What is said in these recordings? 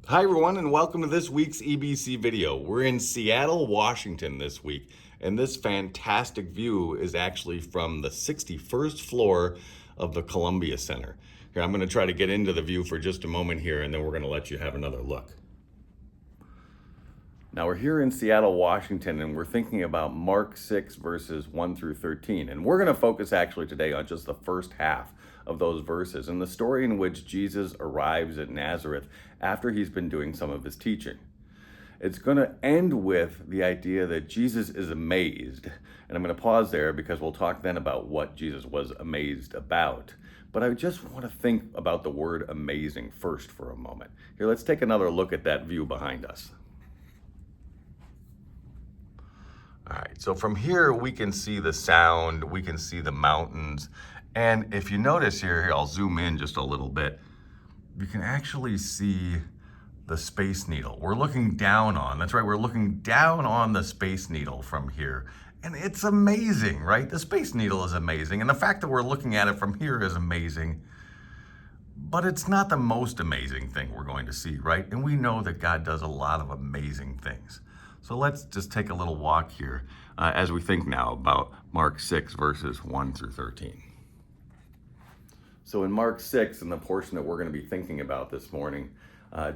Hi everyone, and welcome to this week's EBC video. We're in Seattle, Washington this week, and this fantastic view is actually from the 61st floor of the Columbia Center. Here, I'm going to try to get into the view for just a moment here, and then we're going to let you have another look. Now we're here in Seattle, Washington, and we're thinking about Mark 6 verses 1 through 13. And we're going to focus actually today on just the first half of those verses and the story in which Jesus arrives at Nazareth after he's been doing some of his teaching. It's going to end with the idea that Jesus is amazed. And I'm going to pause there because we'll talk then about what Jesus was amazed about. But I just want to think about the word amazing first for a moment. Here, let's take another look at that view behind us. All right, so from here we can see the sound, we can see the mountains, and if you notice here, I'll zoom in just a little bit, you can actually see the Space Needle. We're looking down on, that's right, we're looking down on the Space Needle from here, and it's amazing, right? The Space Needle is amazing, and the fact that we're looking at it from here is amazing, but it's not the most amazing thing we're going to see, right? And we know that God does a lot of amazing things. So let's just take a little walk here as we think now about Mark 6 verses 1 through 13. So in Mark 6, in the portion that we're going to be thinking about this morning,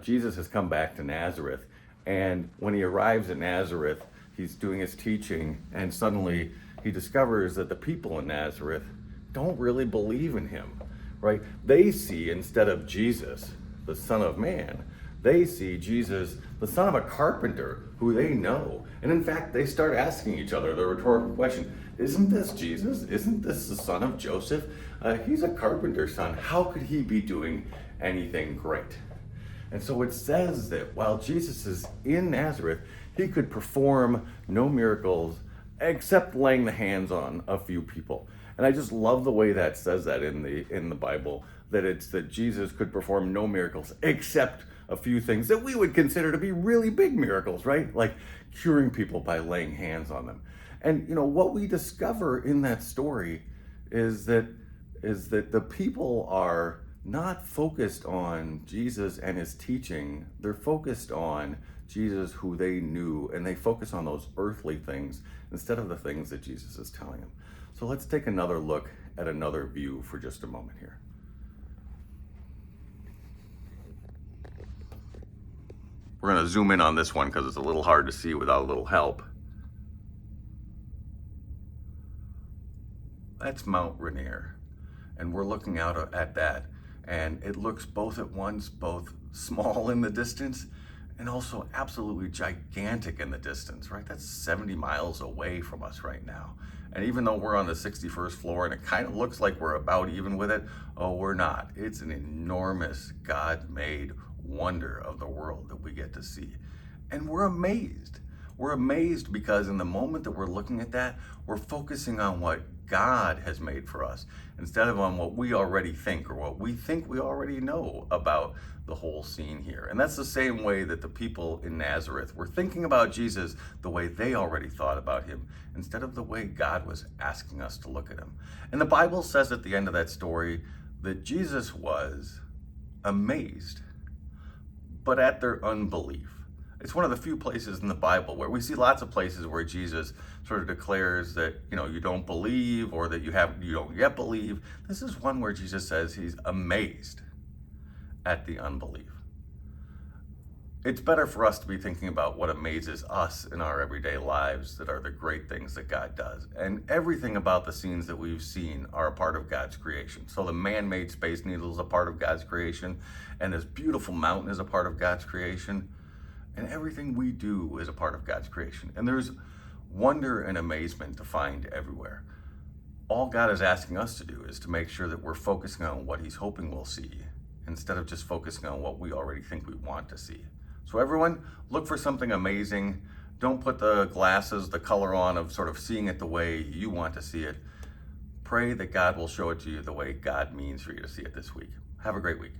Jesus has come back to Nazareth. And when he arrives at Nazareth, he's doing his teaching, and suddenly he discovers that the people in Nazareth don't really believe in him, right? They see, instead of Jesus, the Son of Man, they see Jesus, the son of a carpenter who they know. And in fact, they start asking each other the rhetorical question, isn't this Jesus? Isn't this the son of Joseph? He's a carpenter's son. How could he be doing anything great? And so it says that while Jesus is in Nazareth, he could perform no miracles except laying the hands on a few people. And I just love the way that says that in the Bible, that it's that Jesus could perform no miracles except a few things that we would consider to be really big miracles, right? Like curing people by laying hands on them. And you know what we discover in that story is that the people are not focused on Jesus and his teaching. They're focused on Jesus who they knew, and they focus on those earthly things instead of the things that Jesus is telling them. So let's take another look at another view for just a moment here. We're going to zoom in on this one because it's a little hard to see without a little help. That's Mount Ranier, and we're looking out at that, and it looks both at once, both small in the distance and also absolutely gigantic in the distance, right? That's 70 miles away from us right now. And even though we're on the 61st floor and it kind of looks like we're about even with it, oh, we're not. It's an enormous God-made wonder of the world that we get to see. And we're amazed. We're amazed because in the moment that we're looking at that, we're focusing on what God has made for us instead of on what we already think or what we think we already know about the whole scene here. And that's the same way that the people in Nazareth were thinking about Jesus the way they already thought about him instead of the way God was asking us to look at him. And the Bible says at the end of that story that Jesus was amazed, but at their unbelief. It's one of the few places in the Bible where we see lots of places where Jesus sort of declares that, you don't believe or that you don't yet believe. This is one where Jesus says he's amazed at the unbelief. It's better for us to be thinking about what amazes us in our everyday lives that are the great things that God does. And everything about the scenes that we've seen are a part of God's creation. So the man-made Space Needle is a part of God's creation, and this beautiful mountain is a part of God's creation, and everything we do is a part of God's creation. And there's wonder and amazement to find everywhere. All God is asking us to do is to make sure that we're focusing on what he's hoping we'll see instead of just focusing on what we already think we want to see. So everyone, look for something amazing. Don't put the glasses, the color on of sort of seeing it the way you want to see it. Pray that God will show it to you the way God means for you to see it this week. Have a great week.